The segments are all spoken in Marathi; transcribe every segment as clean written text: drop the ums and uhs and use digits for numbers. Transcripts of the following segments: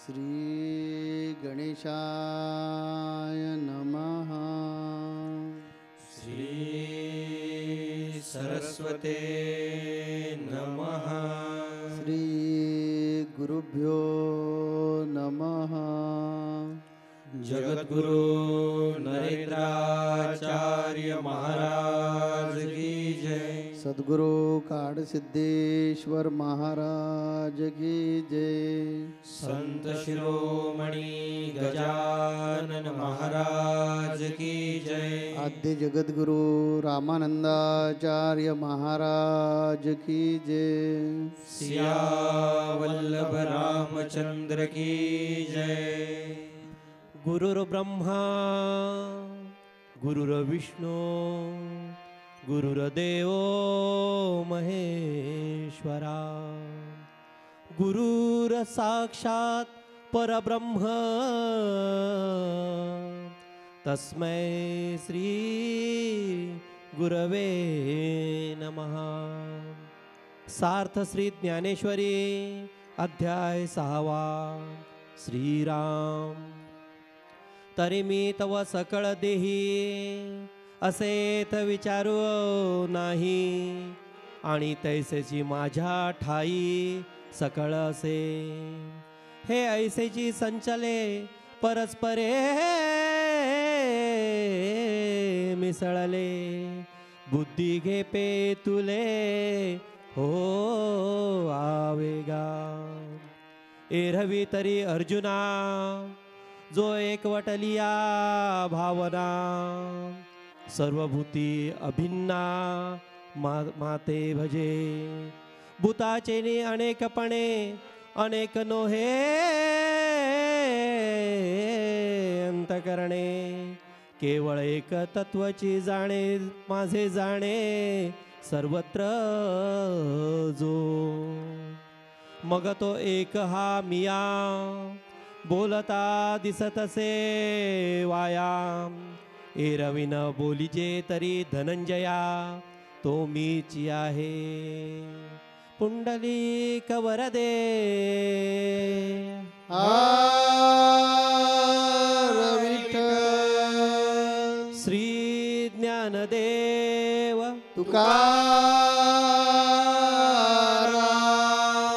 श्री गणेशाय नमः। श्री सरस्वते नमः। श्री गुरुभ्यो नमः। जगद्गुरु नरेंद्राचार्य महाराज की जय। सद्गुरु काडसिद्धेश्वर महाराज की जय। संत शिरोमणी गजानन महाराज की जय। आद्य जगद्गुरु रामानंदाचार्य महाराज की जय। सिया वल्लभ रामचंद्र की जय। गुरुर्ब्रह्मा गुरुर्विष्णू गुरुर्देव महेश्वरा गुरुर्साक्षात् परब्रह्म तस्मै श्री गुरवे नमः। सार्थ श्री ज्ञानेश्वरी अध्याय 6 श्रीराम। तरी मी तव सकळ देही असेत विचारू नाही, आणि तैसेची माझ्या ठाई सकळ असे। हे ऐसेची संचले परस्परे मिसळले, बुद्धी घे पे तुले हो आवेगा। एरवी तरी अर्जुना जो एकवटलिया भावना, सर्वभूती अभिन्ना माते भजे। भूताचेनी अनेकपणे अनेक नोहे अंतकरणे, केवळ एक तत्वाची जाणे माझे जाणे सर्वत्र जो। मग तो एक हा मिया बोलता दिसतसे वाया। एरविन बोलीजे तरी धनंजया तो मीची आहे। पुंडलिक वरदे विठ्ठल। श्री ज्ञानदेव तुकाराम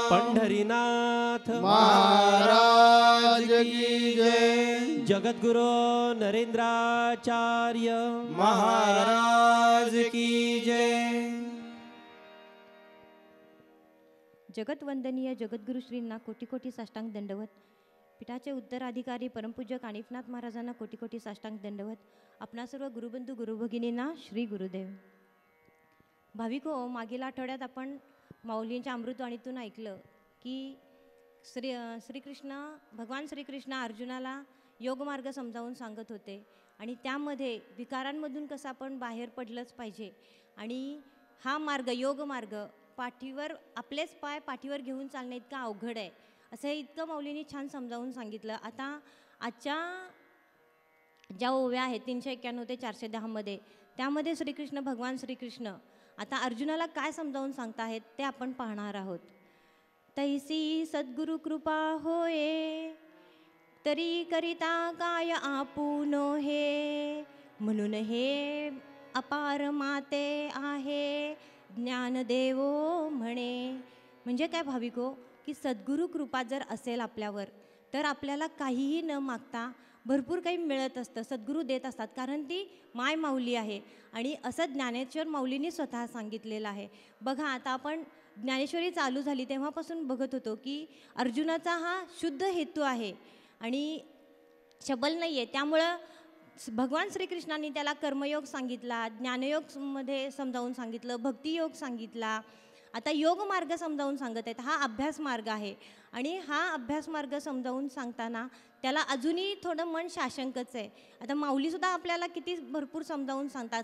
पंढरीनाथ महाराज की जय। जगद्गुरु नरेंद्राचार्य महाराज की जय। जगतवंदनीय जगद्गुरु श्रींना कोटी कोटी साष्टांग दंडवत। पीठाचे उत्तराधिकारी परमपूज्य कानिफनाथ महाराजांना कोटी कोटी साष्टांग दंडवत। आपणा सर्व गुरुबंधू गुरुभगिनींना श्री गुरुदेव। भाविको, मागील आठवड्यात आपण माऊलींच्या अमृतवाणीतून ऐकलं की भगवान श्रीकृष्ण अर्जुनाला योगमार्ग समजावून सांगत होते, आणि त्यामध्ये विकारांमधून कसं आपण बाहेर पडलंच पाहिजे, आणि हा मार्ग योगमार्ग पाठीवर आपलेच पाय पाठीवर घेऊन चालणं इतकं अवघड आहे असं हे इतकं माऊलींनी छान समजावून सांगितलं। आता आजच्या ज्या ओव्या आहेत 391 ते 410 त्यामध्ये भगवान श्रीकृष्ण आता अर्जुनाला काय समजावून सांगता आहेत ते आपण पाहणार आहोत। तैसी सद्गुरु कृपा होये, तरी करिता काय आपुन हे। म्हणून हे अपार माते आहे, ज्ञानदेव म्हणे। म्हणजे काय भाविको, की सद्गुरु कृपा जर असेल आपल्यावर तर आपल्याला काहीही न मागता भरपूर काही मिळत असतं, सद्गुरू देत असतात, कारण ती माय माऊली आहे। आणि असं ज्ञानेश्वर माऊलींनी स्वतः सांगितलेलं आहे। बघा, आता आपण ज्ञानेश्वरी चालू झाली तेव्हापासून बघत होतो की अर्जुनाचा हा शुद्ध हेतू आहे आणि शबल नाही आहे। त्यामुळं भगवान श्रीकृष्णांनी त्याला कर्मयोग सांगितला, ज्ञानयोगमध्ये समजावून सांगितलं, भक्तियोग सांगितला, आता योग मार्ग समजावून सांगत आहेत। हा अभ्यास मार्ग आहे, आणि हा अभ्यास मार्ग समजावून सांगताना त्याला अजूनही थोडं मन शाशंकच आहे. आता माऊलीसुद्धा आपल्याला किती भरपूर समजावून सांगतात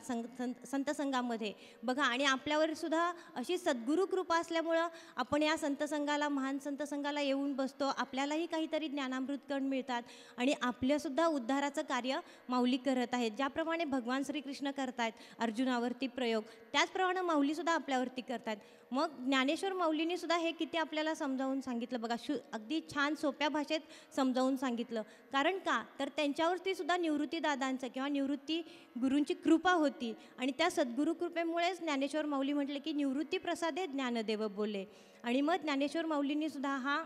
संत संघामध्ये बघा. आणि आपल्यावर सुद्धा अशी सद्गुरू कृपा असल्यामुळं आपण या संत संघाला, महान संत संघाला येऊन बसतो. आपल्यालाही काहीतरी ज्ञानामृत कण मिळतात आणि आपल्यासुद्धा उद्धाराचं कार्य माऊली करत आहेत. ज्याप्रमाणे भगवान श्रीकृष्ण करतायत अर्जुनावरती प्रयोग, त्याचप्रमाणे माऊलीसुद्धा आपल्यावरती करतात. मग ज्ञानेश्वर माऊलींनी सुद्धा हे किती आपल्याला समजावून सांगितलं बघा. अगदी छान सोप्या भाषेत समजावून सांगितलं. कारण का तर त्यांच्यावरती सुद्धा निवृत्ती दादांचं किंवा निवृत्ती गुरूंची कृपा होती आणि त्या सद्गुरू कृपेमुळेच ज्ञानेश्वर माऊली म्हटले की निवृत्ती प्रसादे ज्ञानदेव बोले. आणि मग ज्ञानेश्वर माऊलींनी सुद्धा हा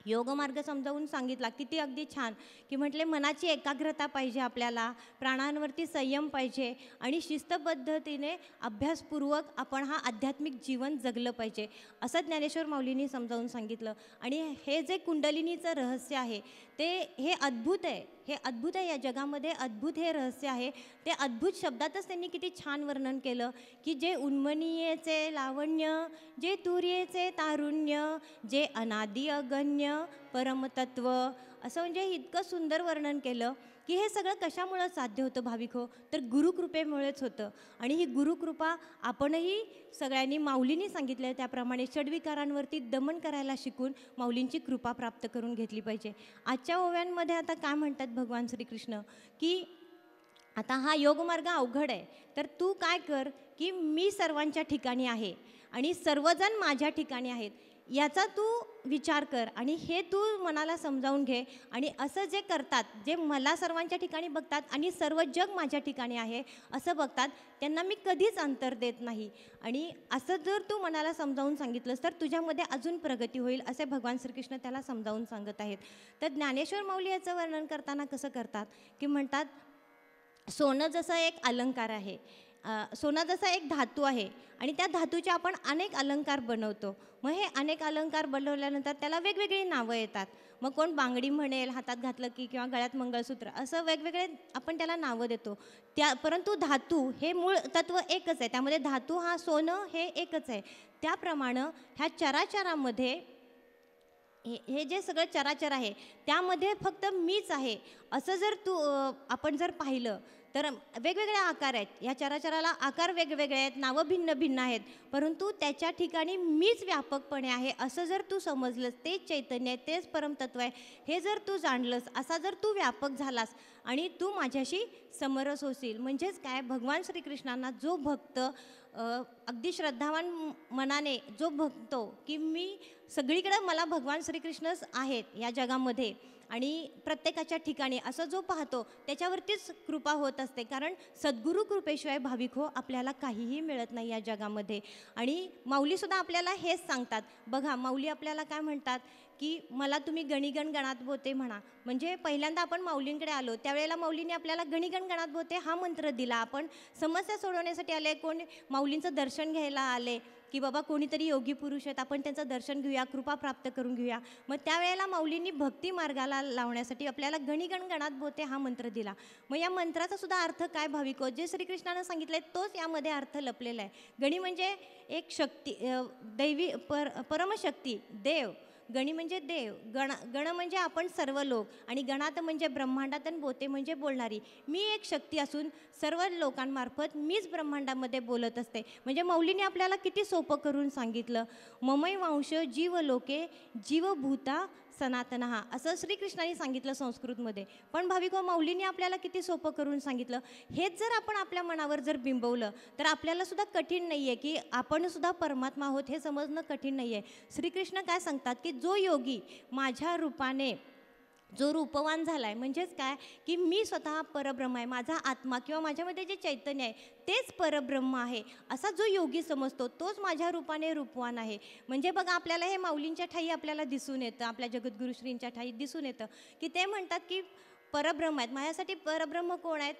योगमार्ग समजावून सांगितला. किती अगदी छान की म्हटले मनाची एकाग्रता पाहिजे आपल्याला, प्राणांवरती संयम पाहिजे आणि शिस्तपद्धतीने अभ्यासपूर्वक आपण हा आध्यात्मिक जीवन जगलं पाहिजे असं ज्ञानेश्वर माऊलींनी समजावून सांगितलं. आणि हे जे कुंडलिनीचं रहस्य आहे हे अद्भुत आहे. हे अद्भुत आहे. या जगामध्ये अद्भुत हे रहस्य आहे. ते अद्भुत शब्दातच त्यांनी किती छान वर्णन केलं की जे उन्मनीयेचे लावण्य, जे तुर्येचे तारुण्य, जे अनादि अगण्य परमतत्व, असं म्हणजे इतकं सुंदर वर्णन केलं की हे सगळं कशामुळं साध्य होतं भाविक हो, तर गुरुकृपेमुळेच होतं. आणि ही गुरुकृपा आपणही सगळ्यांनी माऊलींनी सांगितलं त्याप्रमाणे षड्विकारांवरती दमन करायला शिकून माऊलींची कृपा प्राप्त करून घेतली पाहिजे. आजच्या ओव्यांमध्ये आता काय म्हणतात भगवान श्रीकृष्ण की आता हा योगमार्ग अवघड आहे, तर तू काय कर की मी सर्वांच्या ठिकाणी आहे आणि सर्वजण माझ्या ठिकाणी आहेत याचा तू विचार कर आणि हे तू मनाला समजावून घे. आणि असं जे करतात, जे मला सर्वांच्या ठिकाणी बघतात आणि सर्व जग माझ्या ठिकाणी आहे असं बघतात, त्यांना मी कधीच अंतर देत नाही. आणि असं जर तू मनाला समजावून सांगितलंस तर तुझ्यामध्ये अजून प्रगती होईल असे भगवान श्रीकृष्ण त्याला समजावून सांगत आहेत. तर ज्ञानेश्वर माऊली याचं वर्णन करताना कसं करतात की म्हणतात सोनं जसं एक अलंकार आहे, सोना जसा एक धातू आहे आणि त्या धातूचे आपण अनेक अलंकार बनवतो. मग हे अनेक अलंकार बनवल्यानंतर त्याला वेगवेगळी नावं येतात. मग कोण बांगडी म्हणेल, हातात घातलं की, किंवा गळ्यात मंगळसूत्र, असं वेगवेगळे आपण त्याला नावं देतो. परंतु धातू हे मूळ तत्व एकच आहे. त्यामध्ये धातू हा सोनं हे एकच आहे. त्याप्रमाणे ह्या चराचरामध्ये हे जे सगळं चराचर आहे त्यामध्ये फक्त मीच आहे असं जर आपण जर पाहिलं तर वेगवेगळे आकार आहेत. या चराचराला आकार वेगवेगळे आहेत, नावं भिन्न भिन्न आहेत, परंतु त्याच्या ठिकाणी मीच व्यापकपणे आहे असं जर तू समजलंस, तेच चैतन्य आहे, तेच परमतत्व आहे हे जर तू जाणलंस, असा जर तू व्यापक झालास आणि तू माझ्याशी समरस होशील. म्हणजेच काय, भगवान श्रीकृष्णांना जो भक्त अगदी श्रद्धावान मनाने जो भक्तो की मी सगळीकडे मला भगवान श्रीकृष्णच आहेत या जगामध्ये आणि प्रत्येकाच्या ठिकाणी असं जो पाहतो त्याच्यावरतीच कृपा होत असते. कारण सद्गुरू कृपेशिवाय भाविक हो आपल्याला काहीही मिळत नाही या जगामध्ये. आणि माऊलीसुद्धा आपल्याला हेच सांगतात बघा. माऊली आपल्याला काय म्हणतात की मला तुम्ही गणिगण गणात बोते म्हणा. म्हणजे पहिल्यांदा आपण माऊलींकडे आलो त्यावेळेला माऊलीने आपल्याला गणिगण गणात बोते हा मंत्र दिला. आपण समस्या सोडवण्यासाठी आले, कोण माऊलींचं दर्शन घ्यायला आले की बाबा कोणीतरी योगी पुरुष आहेत, आपण त्यांचं दर्शन घेऊया, कृपा प्राप्त करून घेऊया. मग त्यावेळेला माऊलींनी भक्ती मार्गाला लावण्यासाठी आपल्याला गणिगण गणात बोते हा मंत्र दिला. मग या मंत्राचा सुद्धा अर्थ काय भाविको, जे श्रीकृष्णानं सांगितलंय तोच यामध्ये अर्थ लपलेला आहे. गणी म्हणजे एक शक्ती, दैवी परमशक्ती, देव. गणी म्हणजे देव, गण म्हणजे आपण सर्व लोक आणि गणात म्हणजे ब्रह्मांडात आणि बोते म्हणजे बोलणारी. मी एक शक्ती असून सर्व लोकांमार्फत मीच ब्रह्मांडामध्ये बोलत असते. म्हणजे माऊलीने आपल्याला किती सोपं करून सांगितलं. ममै वांश जीव लोके जीवभूता सनातनहा असं श्रीकृष्णाने सांगितलं संस्कृतमध्ये. पण भाविको माऊलीने आपल्याला किती सोपं करून सांगितलं. हेच जर आपण आपल्या मनावर जर बिंबवलं तर आपल्याला सुद्धा कठीण नाही आहे की आपण सुद्धा परमात्मा आहोत हे समजणं कठीण नाही आहे. श्रीकृष्ण काय सांगतात की जो योगी माझ्या रूपाने जो रूपवान झाला आहे, म्हणजेच काय की मी स्वतः परब्रह्म आहे, माझा आत्मा किंवा माझ्यामध्ये जे चैतन्य आहे तेच परब्रह्म आहे असा जो योगी समजतो तोच माझ्या रूपाने रूपवान आहे. म्हणजे बघा आपल्याला हे माऊलींच्या ठाई आपल्याला दिसून येतं, आपल्या जगद्गुरुश्रींच्या ठाई दिसून येतं की ते म्हणतात की परब्रह्म आहेत. माझ्यासाठी परब्रह्म कोण आहेत,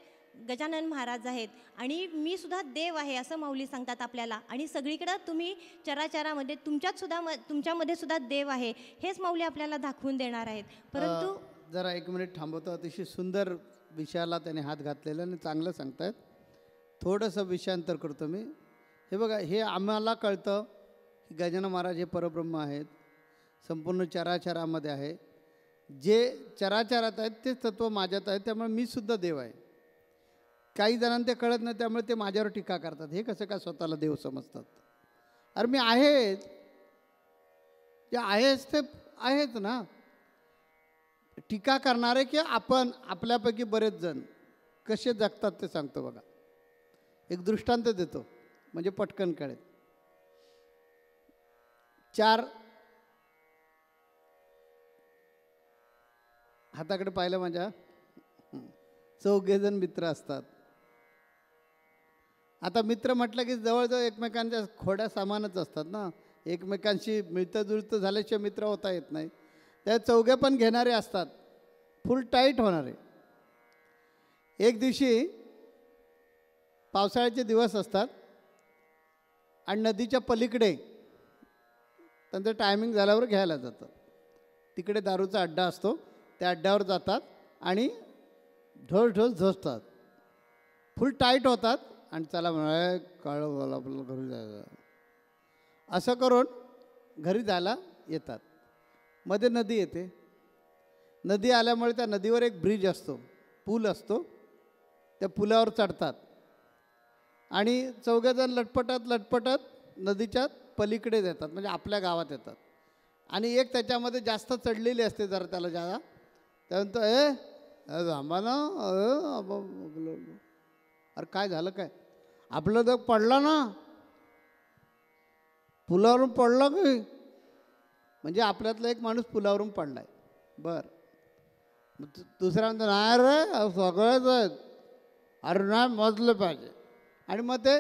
गजानन महाराज आहेत आणि मी सुद्धा देव आहे असं माऊली सांगतात आपल्याला. आणि सगळीकडं तुम्ही चराचरामध्ये तुमच्यामध्ये सुद्धा देव आहे हेच माऊली आपल्याला दाखवून देणार आहेत. परंतु जरा एक मिनिट थांबवतो. अतिशय सुंदर विषयाला त्याने हात घातलेला आणि चांगलं सांगतायत. थोडंसं विषयांतर करतो मी. हे बघा, हे आम्हाला कळतं की गजानन महाराज हे परब्रह्म आहेत, संपूर्ण चराचरामध्ये आहे. जे चराचरात आहेत तेच तत्व माझ्यात आहे, त्यामुळे मी सुद्धा देव आहे. काही जणांना ते कळत नाही, त्यामुळे ते माझ्यावर टीका करतात. हे कसं काय स्वतःला देव समजतात? अरे मी आहेच, जे आहेच ते आहेच ना. टीका करणारे की आपण आपल्यापैकी बरेच जण कसे जगतात ते सांगतो बघा. एक दृष्टांत देतो म्हणजे पटकन कळेल. 4 हाताकडे पाहिलं माझ्या, 4 जण मित्र असतात. आता मित्र म्हटलं की जवळजवळ एकमेकांच्या खोड्या सामानच असतात ना. एकमेकांशी मिळतं जुळतं झाल्याशिवाय मित्र होता येत नाही. त्या 4 पण घेणारे असतात, फुल टाईट होणारे. एक दिवशी पावसाळ्याचे दिवस असतात आणि नदीच्या पलीकडे त्यांचं टायमिंग झाल्यावर घ्यायला जातात. तिकडे दारूचा अड्डा असतो, त्या अड्ड्यावर जातात आणि ढोस ढोस झोसतात, फुल टाईट होतात आणि चला म्हणा काळं बोला आपल्याला घरी जायचं. असं करून घरी जायला येतात. मध्ये नदी येते. नदी आल्यामुळे त्या नदीवर एक ब्रिज असतो, पूल असतो. त्या पुलावर चढतात आणि 4 जण लटपटत लटपटत नदीच्या पलीकडे येतात, म्हणजे आपल्या गावात येतात. आणि एक त्याच्यामध्ये जास्त चढलेली असते जरा त्याला ज्यादा, त्यानंतर थांबा ना, अरे काय झालं काय? आपलं तर पडला ना, पुलावरून पडला की, म्हणजे आपल्यातला एक माणूस पुलावरून पडलाय. बरं, दुसऱ्या म्हणतो नाही रे सगळेच आहेत, अरे नाही मोजलं पाहिजे. आणि मग ते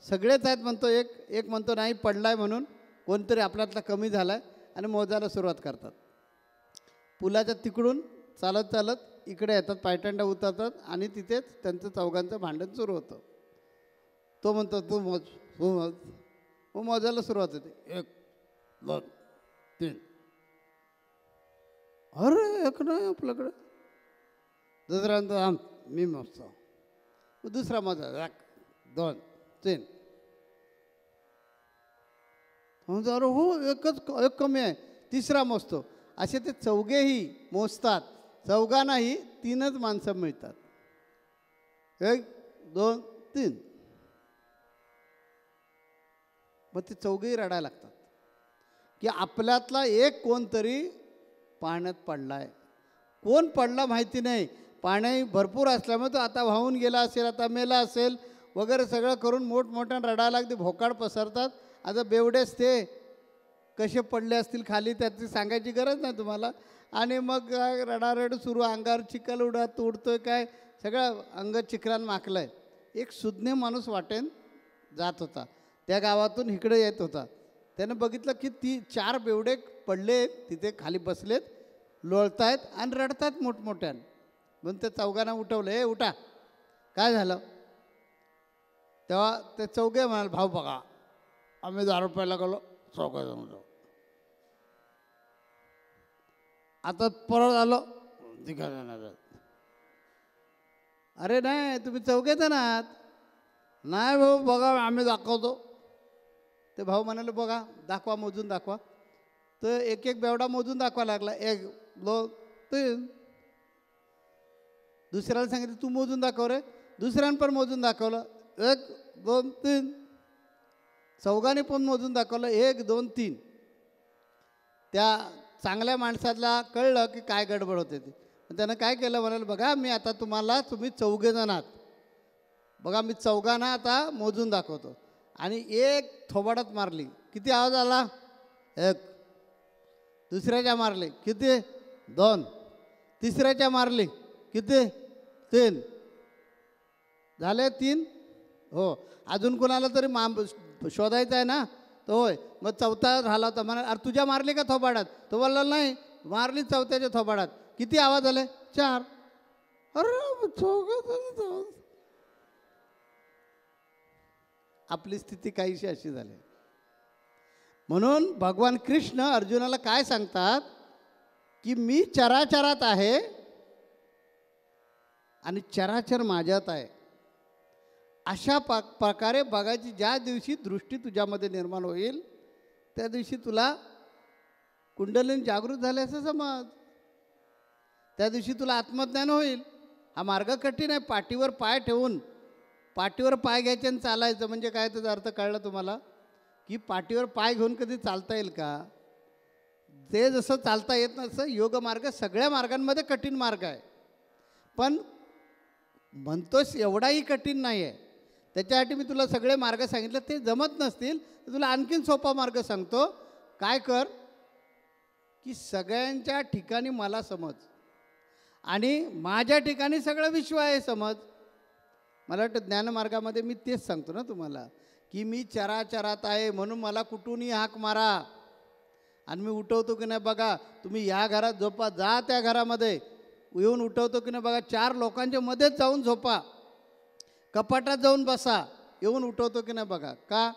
सगळेच आहेत म्हणतो. एक म्हणतो नाही पडलाय म्हणून कोणतरी आपल्यातला कमी झालाय आणि मोजायला सुरुवात करतात. पुलाच्या तिकडून चालत चालत इकडे येतात, पायटंडा उतरतात आणि तिथेच त्यांचं 4घांचं भांडण सुरू होतं. तो म्हणतो तू मोज, तू मोज. मग मोजायला सुरुवात होते. 1 2 3. अरे एक नाही आपल्याकडे. दुसऱ्यांदा मी मोजतो. दुसरा मोजा 1 2 3. अरे हो एक कमी आहे. तिसरा मोजतो. असे ते 4घेही मोजतात. 4घांनाही 3च माणसं मिळतात. 1 2 3. मग ते 4घेही रडायला लागतात की आपल्यातला एक कोणतरी पाण्यात पडलाय. कोण पडला माहिती नाही. पाणी भरपूर असल्यामुळे तो आता वाहून गेला असेल, आता मेला असेल वगैरे सगळं करून मोठमोठ्यानं रडायला लागते. भोकाड पसरतात. आता बेवडेच ते कसे पडले असतील खाली त्याची सांगायची गरज नाही तुम्हाला. आणि मग रडारड सुरू, अंगावर चिखल उडतोय काय, सगळं अंग चिखलान माखलं आहे. एक सुज्ञ माणूस वाटेन जात होता, त्या गावातून इकडे येत होता. त्यानं बघितलं की 4 बेवडे पडले तिथे खाली बसलेत, लोळतायत आणि रडतायत मोठमोठ्यानं. म्हणून ते 4घांना उठवलं. हे उठा, काय झालं? तेव्हा ते 4घे म्हणाले भाऊ बघा आम्ही 10 रुपयाला गेलो 4घे जण, आता परत आलो 10 जण. अरे नाही तुम्ही 4घे जण आहात. नाही भाऊ बघा आम्ही दाखवतो. ते भाऊ म्हणाले बघा दाखवा, मोजून दाखवा. तर एक बेवडा मोजून दाखवा लागला. 1 2 3. दुसऱ्याला सांगितलं तू मोजून दाखव रे. दुसऱ्यानं पण मोजून दाखवलं. 1 2 3. 4घांनी पण मोजून दाखवलं. 1 2 3. त्या चांगल्या माणसाला कळलं की काय गडबड होते ती. त्यानं काय केलं म्हणाल बघा मी आता तुम्ही 4घे जण आहात, बघा मी 4घांना आता मोजून दाखवतो. आणि 1 थोबाडात मारली. किती आवाज आला? 1. दुसऱ्याच्या मारले किती? 2. तिसऱ्याच्या मारली किती? 3. झाले 3. हो, अजून कोणाला तरी शोधायचं आहे ना. तो होय. मग 4था झाला होता. म्हणा अरे तुझ्या मारली का थोबाडात? तो बोलला नाही मारली 4थ्याच्या थोबाडात. किती आवाज आले? 4. अरे आपली स्थिती काहीशी अशी झाली. म्हणून भगवान कृष्ण अर्जुनाला काय सांगतात की मी चराचरात आहे आणि चराचर माझ्यात आहे. अशा प्रकारे बघायची ज्या दिवशी दृष्टी तुझ्यामध्ये निर्माण होईल त्या दिवशी तुला कुंडलिनी जागृत झाले असं समज. त्या दिवशी तुला आत्मज्ञान होईल. हा मार्ग कठीण आहे. पाठीवर पाय ठेवून पाठीवर पाय घ्यायचे आणि चालायचं म्हणजे काय, त्याचा अर्थ कळला तुम्हाला? की पाठीवर पाय घेऊन कधी चालता येईल का? ते जसं चालता येत नसं योग मार्ग सगळ्या मार्गांमध्ये कठीण मार्ग आहे, पण म्हणतोस एवढाही कठीण नाही आहे. त्याच्यासाठी मी तुला सगळे मार्ग सांगितले. ते जमत नसतील तर तुला आणखीन सोपा मार्ग सांगतो. काय कर की सगळ्यांच्या ठिकाणी मला समज आणि माझ्या ठिकाणी सगळं विश्व आहे समज. मला वाटतं ज्ञानमार्गामध्ये मी तेच सांगतो ना तुम्हाला, की मी चराचरात आहे म्हणून मला कुठूनही हाक मारा आणि मी उठवतो की नाही बघा. तुम्ही या घरात झोपा, जा त्या घरामध्ये येऊन उठवतो की नाही बघा. 4 लोकांच्या मध्येच जाऊन झोपा, कपाटात जाऊन बसा, येऊन उठवतो की नाही बघा. का?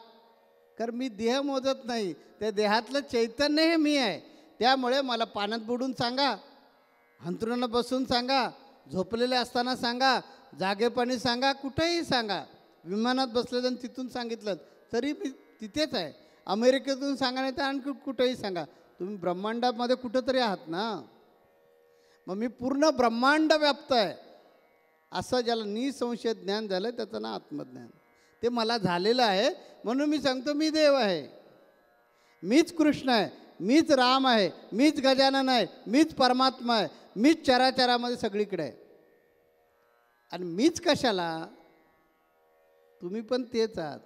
कारण मी देह मोजत नाही, त्या देहातलं चैतन्य हे मी आहे. त्यामुळे मला पाण्यात बुडून सांगा, अंथरुणाला बसून सांगा, झोपलेले असताना सांगा, जागेपणी सांगा, कुठेही सांगा. विमानात बसले आणि तिथून सांगितलं तरी मी तिथेच आहे. अमेरिकेतून सांगा नाही तर आणखी कुठेही सांगा, तुम्ही ब्रह्मांडामध्ये कुठंतरी आहात ना. मग मी पूर्ण ब्रह्मांड व्याप्त आहे असं ज्याला निसंशय ज्ञान झालं त्याचं नाव आत्मज्ञान. ते मला झालेलं आहे म्हणून मी सांगतो मी देव आहे, मीच कृष्ण आहे, मीच राम आहे, मीच गजानन आहे, मीच परमात्मा आहे, मीच चराचरामध्ये सगळीकडे आहे. आणि मीच कशाला? तुम्ही पण तेच आहात.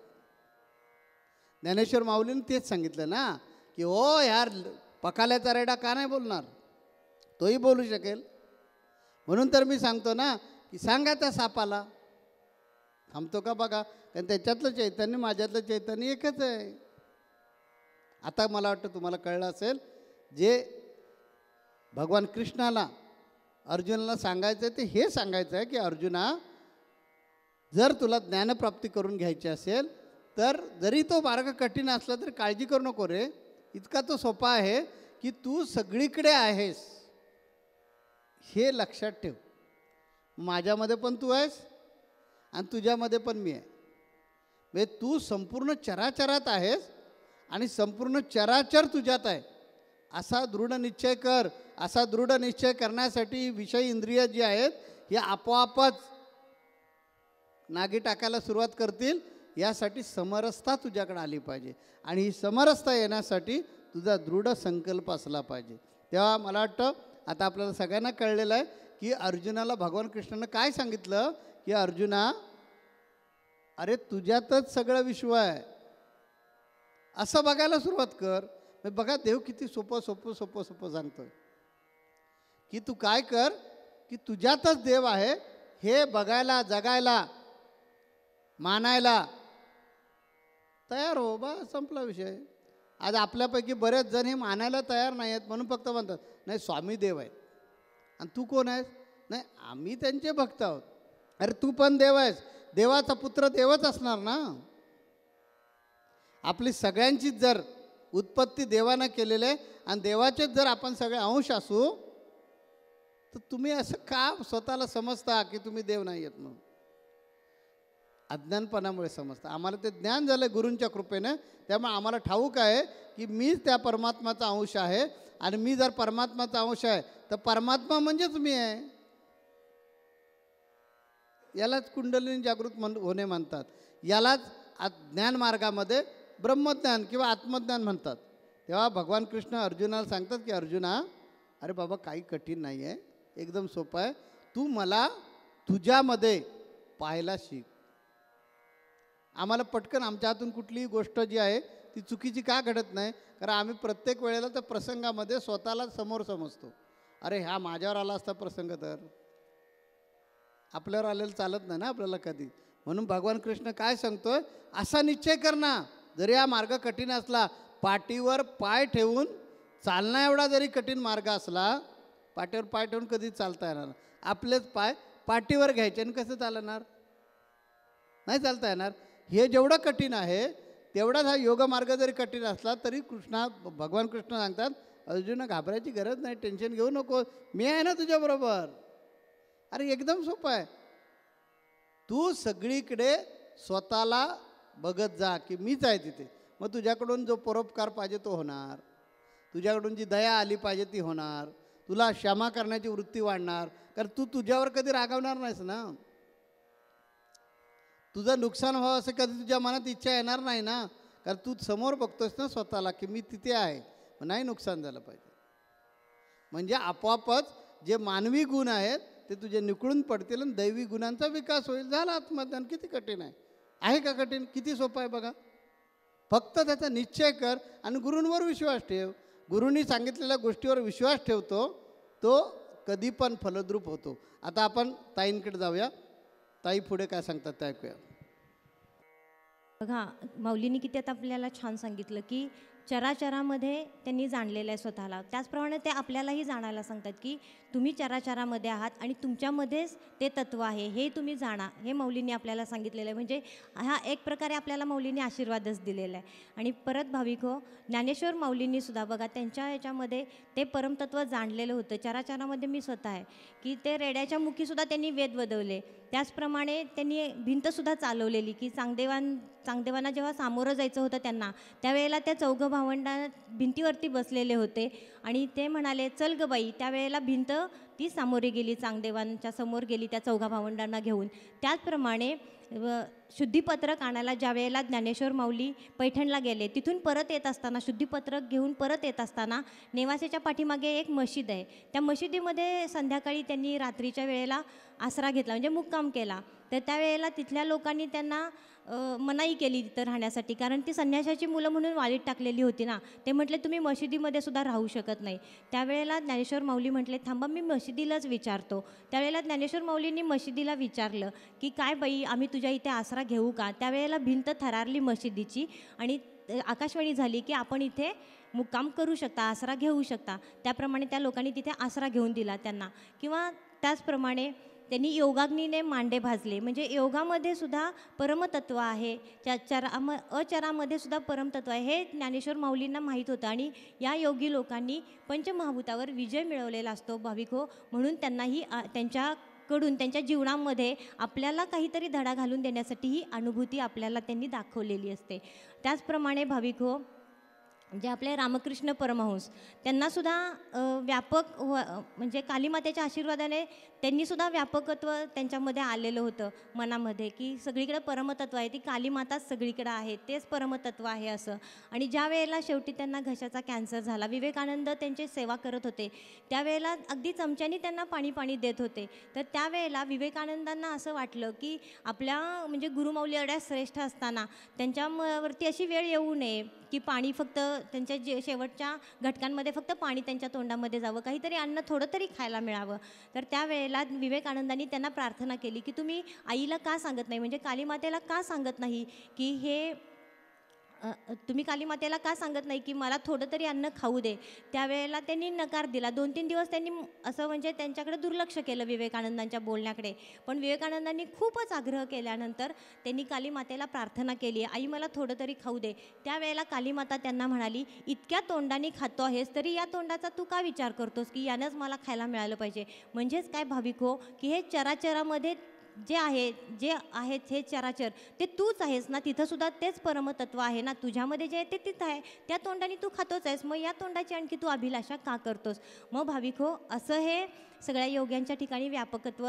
ज्ञानेश्वर माऊलीने तेच सांगितलं ना की ओ यार पखाल्याचा रेडा का नाही बोलणार, तोही बोलू शकेल. म्हणून तर मी सांगतो ना की सांगा त्या सापाला, थांबतो का बघा. कारण त्याच्यातलं चैतन्य माझ्यातलं चैतन्य एकच आहे. आता मला वाटतं तुम्हाला कळलं असेल जे भगवान कृष्णाला अर्जुनाला सांगायचं आहे ते हे सांगायचं आहे की अर्जुना, जर तुला ज्ञानप्राप्ती करून घ्यायची असेल तर जरी तो मार्ग कठीण असला तरी काळजी करू नको रे. इतका तो सोपा आहे की तू सगळीकडे आहेस हे लक्षात ठेव. माझ्यामध्ये पण तू आहेस आणि तुझ्यामध्ये पण मी आहे. म्हणजे तू संपूर्ण चराचरात आहेस आणि संपूर्ण चराचर तुझ्यात आहे असा दृढ निश्चय कर. असा दृढ निश्चय करण्यासाठी विषय इंद्रिय जी आहेत हे आपोआपच नागी टाकायला सुरुवात करतील. यासाठी समरसता तुझ्याकडे आली पाहिजे आणि ही समरसता येण्यासाठी तुझा दृढ संकल्प असला पाहिजे. तेव्हा मला वाटतं आता आपल्याला सगळ्यांना कळलेलं आहे की अर्जुनाला भगवान कृष्णानं काय सांगितलं की अर्जुना, अरे तुझ्यातच सगळं विश्व आहे असं बघायला सुरुवात कर. बघा देव किती सोपं सोपं सोपं सोपं सांगतोय की तू काय कर की तुझ्यातच देव आहे हे बघायला, जगायला, मानायला तयार हो. बा संपला विषय. आज आपल्यापैकी बरेच जण हे मानायला तयार नाही आहेत म्हणून फक्त म्हणतात नाही स्वामी देव आहेत. आणि तू कोण आहेस? नाही आम्ही त्यांचे भक्त आहोत. अरे तू पण देव आहेस, देवाचा पुत्र देवच असणार ना. आपली सगळ्यांचीच जर उत्पत्ती देवानं केलेलं आहे आणि देवाचेच जर आपण सगळे अंश असू तर तुम्ही असं का स्वतःला समजता की तुम्ही देव नाही आहेत म्हणून? अज्ञानपणामुळे समजतं. आम्हाला ते ज्ञान झालं गुरूंच्या कृपेनं. त्यामुळे आम्हाला ठाऊक आहे की मीच त्या परमात्माचा अंश आहे आणि मी जर परमात्माचा अंश आहे तर परमात्मा म्हणजेच मी आहे. यालाच कुंडलिनी जागृत होणे म्हणतात. यालाच ज्ञान मार्गामध्ये ब्रह्मज्ञान किंवा आत्मज्ञान म्हणतात. तेव्हा भगवान कृष्ण अर्जुनाला सांगतात की अर्जुना, अरे बाबा काही कठीण नाही आहे, एकदम सोपं आहे. तू मला तुझ्यामध्ये पाहायला शिक. आम्हाला पटकन आमच्या हातून कुठलीही गोष्ट जी आहे ती चुकीची का घडत नाही? कारण आम्ही प्रत्येक वेळेला त्या प्रसंगामध्ये स्वतःला समोर समजतो. अरे ह्या माझ्यावर आला असता प्रसंग तर आपल्यावर आलेलं चालत नाही ना आपल्याला कधी. म्हणून भगवान कृष्ण काय सांगतोय, असा निश्चय कर ना, जरी हा मार्ग कठीण असला, पाठीवर पाय ठेवून चालणं एवढा जरी कठीण मार्ग असला, पाठीवर पाय ठेवून कधी चालता येणार? आपलेच पाय पाठीवर घ्यायचे आणि कसं चालणार? नाही चालता येणार. हे जेवढं कठीण आहे तेवढाच हा योगमार्ग जरी कठीण असला तरी भगवान कृष्ण सांगतात अर्जुन घाबरायची गरज नाही, टेन्शन घेऊ नको, मी आहे ना तुझ्याबरोबर. अरे एकदम सोपं आहे. तू सगळीकडे स्वतःला बघत जा की मीच आहे तिथे. मग तुझ्याकडून जो परोपकार पाहिजे तो होणार, तुझ्याकडून जी दया आली पाहिजे ती होणार, तुला क्षमा करण्याची वृत्ती वाढणार, कारण तू तुझ्यावर कधी रागावणार नाहीस ना. तुझं नुकसान व्हावं असं कधी तुझ्या मनात इच्छा येणार नाही ना, कारण तू समोर बघतोस ना स्वतःला की मी तिथे आहे, नाही नुकसान झालं पाहिजे. म्हणजे आपोआपच जे मानवी गुण आहेत ते तुझे निकळून पडतील आणि दैवी गुणांचा विकास होईल. झालं आत्मज्ञान. किती कठीण आहे का कठीण? किती सोपं आहे बघा. फक्त त्याचा निश्चय कर आणि गुरूंवर विश्वास ठेव. गुरूंनी सांगितलेल्या गोष्टीवर विश्वास ठेवतो तो कधी पण फलद्रूप होतो. आता आपण ताईंकडे जाऊया. ताई पुढे काय सांगतात ते ऐकूया. बघा, माऊलींनी किती आता आपल्याला छान सांगितलं की चराचरामध्ये त्यांनी जाणलेलं आहे स्वतःला. त्याचप्रमाणे ते आपल्यालाही जाणायला सांगतात की तुम्ही चराचरामध्ये आहात आणि तुमच्यामध्येच ते तत्त्व आहे, हे तुम्ही जाणा. हे माऊलींनी आपल्याला सांगितलेलं आहे. म्हणजे हा एक प्रकारे आपल्याला माऊलींनी आशीर्वादच दिलेला आहे. आणि परत भाविक हो, ज्ञानेश्वर माऊलींनी सुद्धा बघा त्यांच्या याच्यामध्ये ते परमतत्व जाणलेलं होतं. चराचरामध्ये मी स्वतः आहे की ते रेड्याच्या मुखीसुद्धा त्यांनी वेद वदवले. त्याचप्रमाणे त्यांनी भिंतसुद्धा चालवलेली की चांगदेवांना जेव्हा सामोरं जायचं होतं त्यांना, त्यावेळेला त्या चौघं भावंडा भिंतीवरती बसलेले होते आणि ते म्हणाले चल ग बाई. त्यावेळेला भिंत ती सामोरी गेली, चांगदेवांच्या समोर गेली त्या चौघा भावंडांना घेऊन. त्याचप्रमाणे शुद्धीपत्रक आणायला ज्या वेळेला ज्ञानेश्वर माऊली पैठणला गेले, तिथून परत येत असताना शुद्धीपत्रक घेऊन परत येत असताना नेवासेच्या पाठीमागे एक मशीद आहे. त्या मशिदीमध्ये संध्याकाळी त्यांनी रात्रीच्या वेळेला आसरा घेतला, म्हणजे मुक्काम केला. तर त्यावेळेला तिथल्या लोकांनी त्यांना मनाई केली तिथं राहण्यासाठी, कारण ती संन्याशाची मुलं म्हणून वाळीत टाकलेली होती ना. ते म्हटले तुम्ही मशिदीमध्ये सुद्धा राहू शकत नाही. त्यावेळेला ज्ञानेश्वर माऊली म्हटले थांबा मी मशिदीलाच विचारतो. त्यावेळेला ज्ञानेश्वर माऊलींनी मशिदीला विचारलं की काय बाई आम्ही तुझ्या इथे आसरा घेऊ का. त्यावेळेला भिंत थरारली मशिदीची आणि आकाशवाणी झाली की आपण इथे मुक्काम करू शकता, आसरा घेऊ शकता. त्याप्रमाणे त्या लोकांनी तिथे आसरा घेऊन दिला त्यांना. किंवा त्याचप्रमाणे त्यांनी योगाग्नीने मांडे भाजले, म्हणजे योगामध्ये सुद्धा परमतत्व आहे, अचरामध्ये सुद्धा परमतत्व आहे, हे ज्ञानेश्वर माऊलींना माहीत होतं. आणि या योगी लोकांनी पंचमहाभूतावर विजय मिळवलेला असतो भाविक हो. म्हणून त्यांनाही त्यांच्याकडून त्यांच्या जीवनामध्ये आपल्याला काहीतरी धडा घालून देण्यासाठी ही अनुभूती आपल्याला त्यांनी दाखवलेली असते. त्याचप्रमाणे भाविक हो, जे आपले रामकृष्ण परमहंस त्यांनासुद्धा व्यापक म्हणजे कालीमातेच्या आशीर्वादाने त्यांनीसुद्धा व्यापकत्व त्यांच्यामध्ये आलेलं होतं मनामध्ये की सगळीकडे परमतत्व आहे, ती कालीमाताच सगळीकडे आहे, तेच परमतत्व आहे असं. आणि ज्या वेळेला शेवटी त्यांना घशाचा कॅन्सर झाला, विवेकानंद त्यांची सेवा करत होते, त्यावेळेला अगदी चमच्यानी त्यांना पाणी देत होते. तर त्यावेळेला विवेकानंदांना असं वाटलं की आपल्या म्हणजे गुरुमाऊली एवढ्या श्रेष्ठ असताना त्यांच्यावरती अशी वेळ येऊ नये की पाणी फक्त त्यांच्या शेवटच्या घटकांमध्ये फक्त पाणी त्यांच्या तोंडामध्ये जावं, काहीतरी अन्न थोडं तरी खायला मिळावं. तर त्यावेळेला विवेकानंदांनी त्यांना प्रार्थना केली की तुम्ही आईला का सांगत नाही, म्हणजे कालीमातेला का सांगत नाही की हे तुम्ही कालीमातेला का सांगत नाही की मला थोडं तरी अन्न खाऊ दे. त्यावेळेला त्यांनी नकार दिला. 2-3 दिवस त्यांनी असं म्हणजे त्यांच्याकडे दुर्लक्ष केलं विवेकानंदांच्या बोलण्याकडे. पण विवेकानंदांनी खूपच आग्रह केल्यानंतर त्यांनी कालीमातेला प्रार्थना केली, आई मला थोडं तरी खाऊ दे. त्यावेळेला कालीमाता त्यांना म्हणाली, इतक्या तोंडाने खातो आहेस तरी या तोंडाचा तू का विचार करतोस की यानंच मला खायला मिळालं पाहिजे. म्हणजेच काय भाविक हो की हे चराचरामध्ये जे आहेत हे चराचर ते तूच आहेस ना, तिथंसुद्धा तेच परमतत्व आहे ना, तुझ्यामध्ये जे आहे ते तिथं आहे, त्या तोंडाने तू खातोच आहेस, मग या तोंडाची आणखी तू अभिलाषा का करतोस. मग भाविक हो, असं हे सगळ्या योग्यांच्या ठिकाणी व्यापकत्व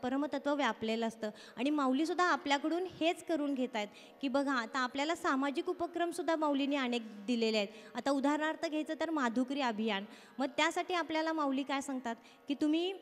परमतत्व व्यापलेलं असतं. आणि माऊलीसुद्धा आपल्याकडून हेच करून घेत आहेत की बघा आता आपल्याला सामाजिक उपक्रमसुद्धा माऊलीने अनेक दिलेले आहेत. आता उदाहरणार्थ घ्यायचं तर माधुकरी अभियान. मग त्यासाठी आपल्याला माऊली काय सांगतात की तुम्ही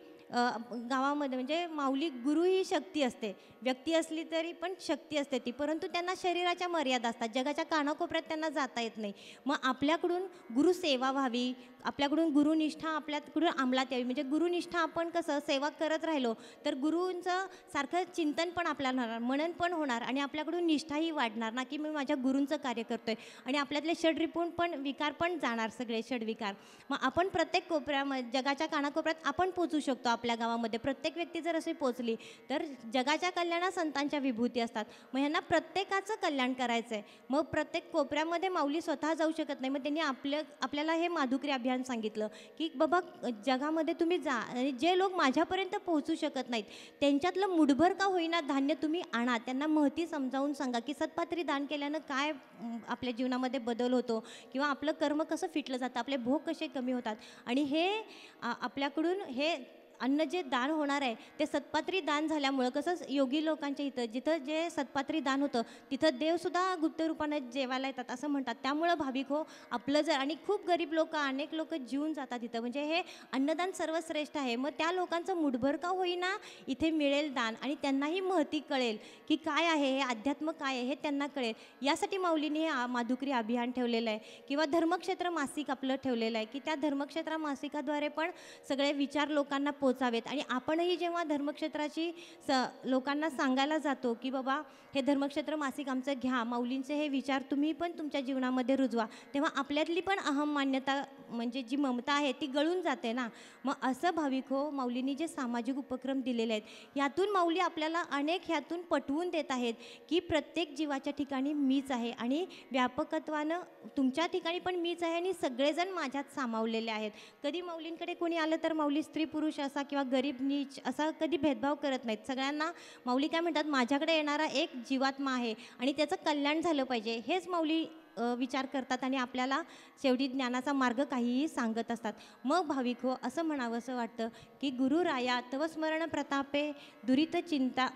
गावामध्ये म्हणजे माऊली गुरु ही शक्ती असते, व्यक्ती असली तरी पण शक्ती असते ती, परंतु त्यांना शरीराच्या मर्यादा असतात, जगाच्या कानाकोपऱ्यात त्यांना जाता येत नाही. मग आपल्याकडून गुरुसेवा व्हावी, आपल्याकडून गुरुनिष्ठा आपल्याकडून अंमलात यावी. म्हणजे गुरुनिष्ठा आपण कसं सेवा करत राहिलो तर गुरूंचं सारखं चिंतन पण आपल्याला होणार, मनन पण होणार आणि आपल्याकडून निष्ठाही वाढणार ना की मी माझ्या गुरूंचं कार्य करतोय. आणि आपल्यातले षड्रिपूण पण विकार पण जाणार, सगळे षडविकार. मग आपण प्रत्येक कोपऱ्यामध्ये जगाच्या कानाकोपऱ्यात आपण पोचू शकतो आपल्या गावामध्ये प्रत्येक व्यक्ती जर अशी पोचली तर जगाच्या कल्याणात संतांच्या विभूती असतात. मग ह्यांना प्रत्येकाचं कल्याण करायचं आहे. मग प्रत्येक कोपऱ्यामध्ये माऊली स्वतः जाऊ शकत नाही. मग त्यांनी आपल्याला हे माधुकरी अभियान सांगितलं की बाबा जगामध्ये तुम्ही जा आणि जे लोक माझ्यापर्यंत पोहोचू शकत नाहीत त्यांच्यातलं मुठभर का होईना धान्य तुम्ही आणा. त्यांना महती समजावून सांगा की सत्पात्री दान केल्यानं काय आपल्या जीवनामध्ये बदल होतो किंवा आपलं कर्म कसं फिटलं जातं, आपले भोग कसे कमी होतात. आणि हे आपल्याकडून हे अन्न जे दान होणार आहे ते सत्पात्री दान झाल्यामुळं कसं योगी लोकांच्या इथं जिथं जे सत्पात्री दान होतं तिथं देवसुद्धा गुप्त रूपानं जेवायला येतात असं म्हणतात. त्यामुळं भाविक हो आपलं जर आणि खूप गरीब लोक अनेक लोक जीवन जातात तिथं म्हणजे हे अन्नदान सर्वश्रेष्ठ आहे. मग त्या लोकांचं मुठभर का होईना इथे मिळेल दान आणि त्यांनाही महती कळेल की काय आहे हे अध्यात्म काय आहे हे त्यांना कळेल. यासाठी माऊलीने हे माधुकरी अभियान ठेवलेलं आहे किंवा धर्मक्षेत्र मासिक आपलं ठेवलेलं आहे की त्या धर्मक्षेत्र मासिकाद्वारे पण सगळे विचार लोकांना पोचावेत. आणि आपणही जेव्हा धर्मक्षेत्राची लोकांना सांगायला जातो की बाबा हे धर्मक्षेत्र मासिक आमचं घ्या, माऊलींचे हे विचार तुम्ही पण तुमच्या जीवनामध्ये रुजवा, तेव्हा आपल्यातली पण अहम मान्यता म्हणजे जी ममता आहे ती गळून जाते ना. मग असं भाविक हो माऊलींनी जे सामाजिक उपक्रम दिलेले आहेत यातून माऊली आपल्याला अनेक ह्यातून पटवून देत आहेत की प्रत्येक जीवाच्या ठिकाणी मीच आहे आणि व्यापकत्वानं तुमच्या ठिकाणी पण मीच आहे आणि सगळेजण माझ्यात सामावलेले आहेत. कधी माऊलींकडे कोणी आलं तर माऊली स्त्री पुरुष असा किंवा गरीब नीच असा कधी भेदभाव करत नाहीत. सगळ्यांना माऊली काय म्हणतात माझ्याकडे येणारा एक जीवात्मा आहे आणि त्याचं कल्याण झालं पाहिजे हेच माऊली विचार करतात आणि आपल्याला शेवटी ज्ञानाचा मार्ग काहीही सांगत असतात. मग भाविक हो असं म्हणावं असं वाटतं की गुरु राया तव स्मरण प्रतापे दुरित चिंता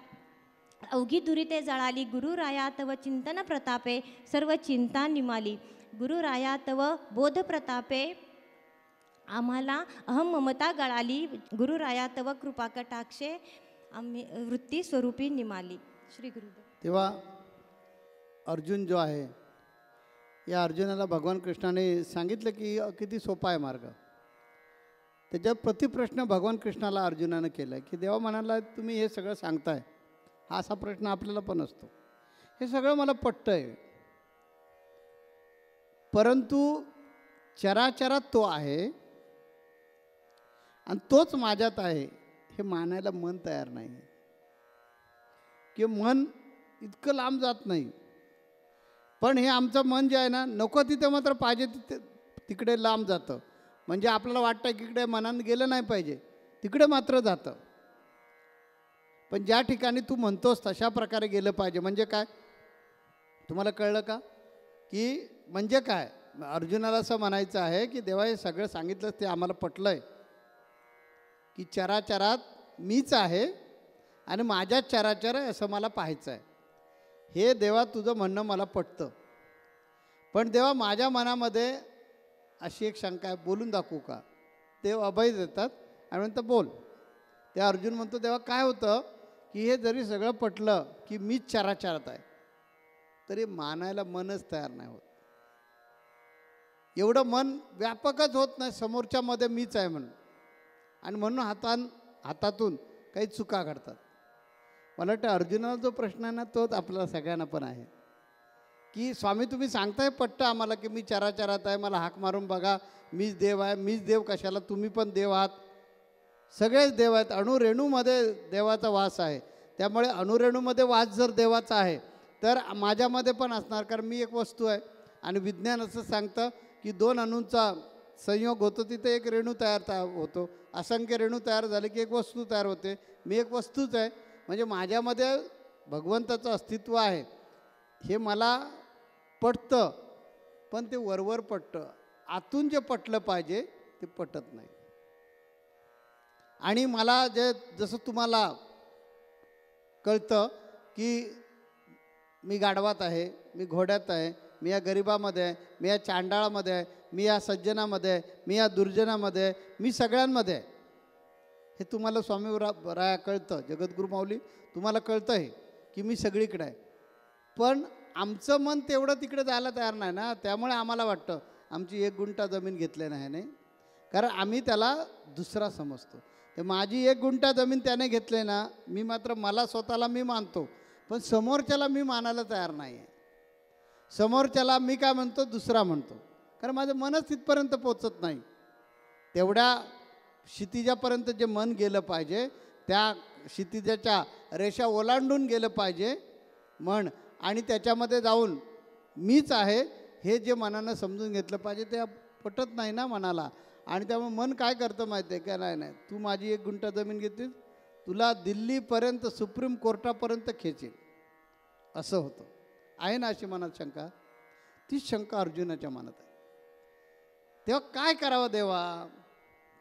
अवघी दुरिते जळाली, गुरु राया तव चिंतन प्रतापे सर्व चिंता निमाली, गुरु राया तव बोध प्रतापे आम्हाला अहम ममता गळाली, गुरु राया तव कृपा कटाक्षे आम्ही वृत्ती स्वरूपी निमाली. श्री गुरुदेव. तेव्हा अर्जुन जो आहे या अर्जुनाला भगवान कृष्णाने सांगितलं की किती सोपा आहे मार्ग. त्याच्यावर प्रतिप्रश्न भगवान कृष्णाला अर्जुनानं केला की देवा म्हणाला तुम्ही हे सगळं सांगताय, हा असा प्रश्न आपल्याला पण असतो, हे सगळं मला पटतं आहे, परंतु चराचरात तो आहे आणि तोच माझ्यात आहे हे मानायला मन तयार नाही किंवा मन इतकं लांब जात नाही. पण हे आमचं मन जे आहे ना नको तिथे मात्र पाहिजे तिकडे लांब जातं. म्हणजे आपल्याला वाटतं की इकडे मनानं गेलं नाही पाहिजे तिकडे मात्र जातं. पण ज्या ठिकाणी तू म्हणतोस तशा प्रकारे गेलं पाहिजे. म्हणजे काय तुम्हाला कळलं का की म्हणजे काय अर्जुनाला असं म्हणायचं आहे की देवा हे सगळं सांगितलंच ते आम्हाला पटलं आहे की चराचरात मीच आहे आणि माझ्याच चराचर आहे असं मला पाहायचं आहे. हे देवा तुझं म्हणणं मला पटतं. पण देवा माझ्या मनामध्ये अशी एक शंका आहे, बोलून दाखवू का. देव अभय देतात आणि म्हणतात बोल. ते अर्जुन म्हणतो देवा काय होतं की हे जरी सगळं पटलं की मीच चराचरात आहे तरी मानायला मनच तयार नाही होत. एवढं मन व्यापकच होत नाही समोरच्यामध्ये मीच आहे म्हणून. आणि म्हणून हातातून काही चुका घडतात. मला वाटतं अर्जुनाला जो प्रश्न आहे ना तोच आपल्याला सगळ्यांना पण आहे की स्वामी तुम्ही सांगताय पट्ट आम्हाला की मी चराचरात आहे, मला हाक मारून बघा मीच देव आहे. मीच देव कशाला, तुम्ही पण देव आहात, सगळेच देव आहेत. अणुरेणूमध्ये देवाचा वास आहे. त्यामुळे अणुरेणूमध्ये वास जर देवाचा आहे तर माझ्यामध्ये पण असणार, कारण मी एक वस्तू आहे. आणि विज्ञान असं सांगतं की दोन अणूंचा संयोग होतो तिथे एक रेणू तयार होतो. असंख्य रेणू तयार झाले की एक वस्तू तयार होते. मी एक वस्तूच आहे. म्हणजे माझ्यामध्ये भगवंताचं अस्तित्व आहे हे मला पटतं. पण ते वरवर पटतं, आतून जे पटलं पाहिजे ते पटत नाही. आणि मला जे जसं तुम्हाला कळतं की मी गाढवात आहे, मी घोड्यात आहे, मी या गरिबामध्ये आहे, मी या चांडाळामध्ये आहे, मी या सज्जनामध्ये आहे, मी या दुर्जनामध्ये आहे, मी सगळ्यांमध्ये आहे. हे तुम्हाला स्वामी राया कळतं, जगद्गुरू माऊली तुम्हाला कळतं हे की मी सगळीकडे आहे. पण आमचं मन तेवढं तिकडे जायला तयार नाही ना. त्यामुळे आम्हाला वाटतं आमची 1 गुंठा जमीन घेतली नाही, कारण आम्ही त्याला दुसरा समजतो. ते माझी 1 गुंठा जमीन त्याने घेतली ना, मी मात्र मला स्वतःला मी मानतो, पण समोरच्याला मी मानायला तयार नाही आहे. समोरच्याला मी काय म्हणतो दुसरा म्हणतो, कारण माझं मनच तिथपर्यंत पोचत नाही. तेवढ्या क्षितिजापर्यंत जे मन गेलं पाहिजे, त्या क्षितिजाच्या रेषा ओलांडून गेलं पाहिजे मन, आणि त्याच्यामध्ये जाऊन मीच आहे हे जे मनानं समजून घेतलं पाहिजे. ते पटत नाही ना मनाला. आणि त्यामुळे मन काय करतं माहिती आहे का, नाही तू माझी 1 गुंठा जमीन घेतलीस, तुला दिल्लीपर्यंत सुप्रीम कोर्टापर्यंत खेचेल, असं होतं. आहे ना अशी मनात शंका? तीच शंका अर्जुनाच्या मनात आहे. तेव्हा काय करावं देवा?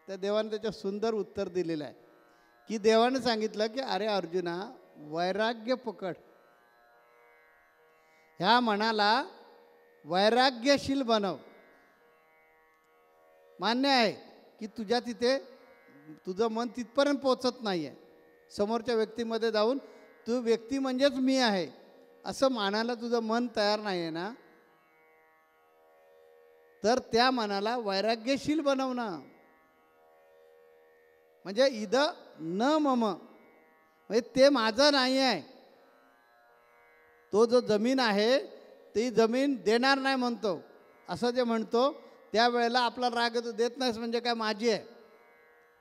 त्या देवाने त्याच्या सुंदर उत्तर दिलेलं आहे की देवाने सांगितलं की अरे अर्जुना, वैराग्य पकड. ह्या मनाला वैराग्यशील बनव. मान्य आहे की तुझ्या तिथे तुझं मन तिथपर्यंत पोचत नाही आहे. समोरच्या व्यक्तीमध्ये जाऊन तू व्यक्ती म्हणजेच मी आहे असं मानायला तुझं मन तयार नाही आहे ना, तर त्या मनाला वैराग्यशील बनव ना. म्हणजे इद न मम, म्हणजे ते माझं नाही आहे. तो जो जमीन आहे ती जमीन देणार नाही म्हणतो, असं जे म्हणतो त्यावेळेला आपला राग तू देत नाहीस म्हणजे काय माझी आहे,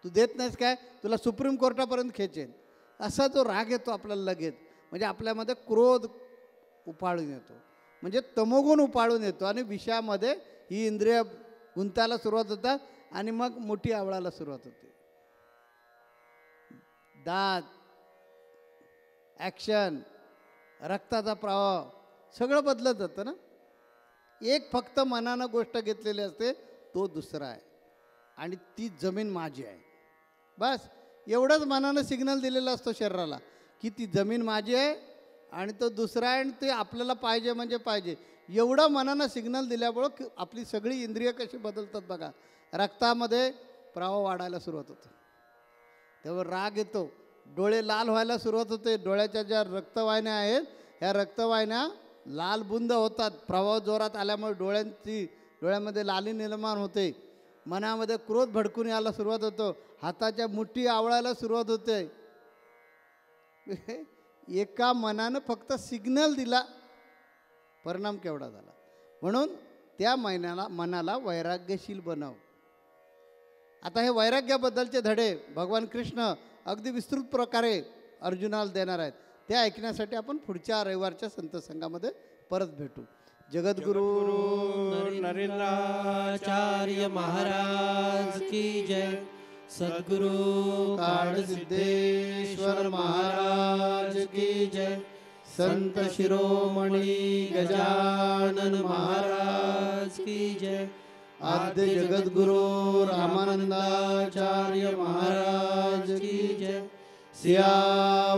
तू देत नाहीस काय, तुला सुप्रीम कोर्टापर्यंत खेचेन, असा जो राग येतो आपल्याला लगेच. म्हणजे आपल्यामध्ये क्रोध उपाळून येतो, म्हणजे तमोगुण उपाळून येतो आणि विषयामध्ये ही इंद्रिय गुंतायला सुरुवात होतात आणि मग मोठी आवळायला सुरुवात होते. दात, ॲक्शन, रक्ताचा प्रवाह सगळं बदलत जातं ना. एक फक्त मनानं गोष्ट घेतलेली असते, तो दुसरा आहे आणि ती जमीन माझी आहे. बस एवढंच मनानं सिग्नल दिलेला असतो शरीराला की ती जमीन माझी आहे आणि तो दुसरा आहे आणि ते आपल्याला पाहिजे म्हणजे पाहिजे. एवढं मनानं सिग्नल दिल्यामुळं आपली सगळी इंद्रिय कशी बदलतात बघा. रक्तामध्ये प्रवाह वाढायला सुरुवात होतो, तेव्हा राग येतो, डोळे लाल व्हायला सुरुवात होते. डोळ्याच्या ज्या रक्तवाहिन्या आहेत ह्या रक्तवाहिन्या लाल बुंद होतात. प्रवाह जोरात आल्यामुळे डोळ्यामध्ये लाली निर्माण होते. मनामध्ये क्रोध भडकून यायला सुरुवात होतो. हाताच्या मुठी आवळायला सुरुवात होते. एका मनानं फक्त सिग्नल दिला, परिणाम केवढा झाला. म्हणून त्या मनाला वैराग्यशील बनव. आता हे वैराग्याबद्दलचे धडे भगवान कृष्ण अगदी विस्तृत प्रकारे अर्जुनाला देणार आहेत. ते ऐकण्यासाठी आपण पुढच्या रविवारच्या संत संघामध्ये परत भेटू. जगद्गुरु नरेंद्राचार्य महाराज की जय. सद्गुरु काळसिद्धेश्वर महाराज की जय. संत शिरोमणी गजानन महाराज की जय. आद्य जगद्गुरु रामानंदाचार्य महाराज की जय. सिया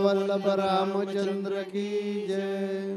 वल्लभ रामचंद्र की जय.